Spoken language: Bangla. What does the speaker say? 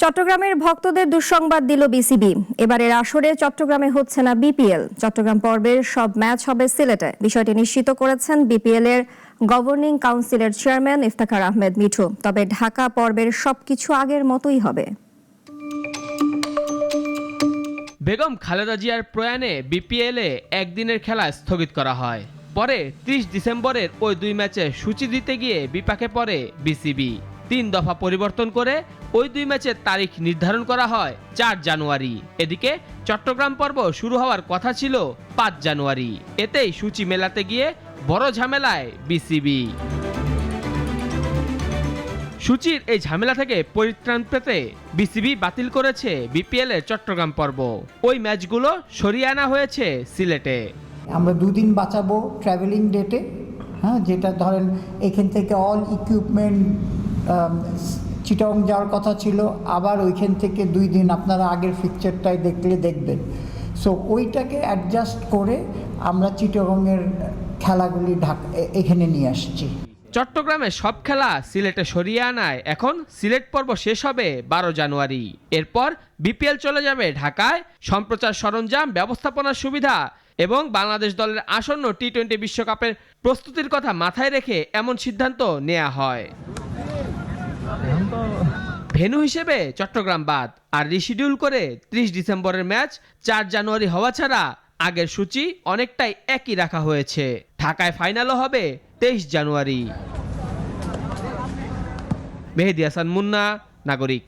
চট্টগ্রামের ভক্তদের দুঃসংবাদ দিল বিসিবি। এবারের আসরে চট্টগ্রামে হচ্ছে না বিপিএল। চট্টগ্রাম পর্বের সব ম্যাচ হবে সিলেটে। বিষয়টি নিশ্চিত করেছেন বিপিএল এর গভর্নিং কাউন্সিলের চেয়ারম্যান ইফতেখার আহমেদ মিঠু। তবে ঢাকা পর্বের সবকিছু আগের মতোই হবে। বেগম খালেদা জিয়ার প্রয়াণে বিপিএলে একদিনের খেলা স্থগিত করা হয়। পরে 30 ডিসেম্বরের ওই দুই ম্যাচে সূচি দিতে গিয়ে বিপাকে পড়ে বিসিবি। 3 দফা পরিবর্তন করে ওই দুই ম্যাচের তারিখ নির্ধারণ করা হয় 4 জানুয়ারি। এদিকে চট্টগ্রাম পর্ব শুরু হওয়ার কথা ছিল 5 জানুয়ারি। এতেই সূচি মেলাতে গিয়ে বড় ঝামেলায় বিসিবি। সূচির এই ঝামেলা থেকে পরিত্রাণ পেতে বিসিবি বাতিল করেছে বিপিএল এর চট্টগ্রাম পর্ব। ওই ম্যাচগুলো সরিয়ে আনা হয়েছে সিলেটে। আমরা দুদিন বাঁচাবো ট্রাভেলিং ডেটে, যেটা ধরেন এখান থেকে অল ইকুইপমেন্ট চিটাগং যাওয়ার কথা ছিল, আবার ওইখান থেকে 2 দিন আপনারা আগের ফিকচারটাই দেখবেন। সো ওইটাকে অ্যাডজাস্ট করে আমরা চিটাগংয়ের খেলাগুলি এখানে নিয়ে আসছি। চট্টগ্রামের সব খেলা সিলেটে সরিয়ে আনায় এখন সিলেট পর্ব শেষ হবে 12 জানুয়ারি। এরপর বিপিএল চলে যাবে ঢাকায়। সম্প্রচার সরঞ্জাম, ব্যবস্থাপনার সুবিধা এবং বাংলাদেশ দলের আসন্ন টি-20 বিশ্বকাপের প্রস্তুতির কথা মাথায় রেখে এমন সিদ্ধান্ত নেওয়া হয়। ভেন্যু হিসেবে চট্টগ্রাম বাদ, আর রিশিডিউল করে 30 ডিসেম্বরের ম্যাচ 4 জানুয়ারি হওয়া ছাড়া আগের সূচি অনেকটাই একই রাখা হয়েছে। ঢাকায় ফাইনালও হবে 23 জানুয়ারি। মেহেদী হাসান মুন্না, নাগরিক।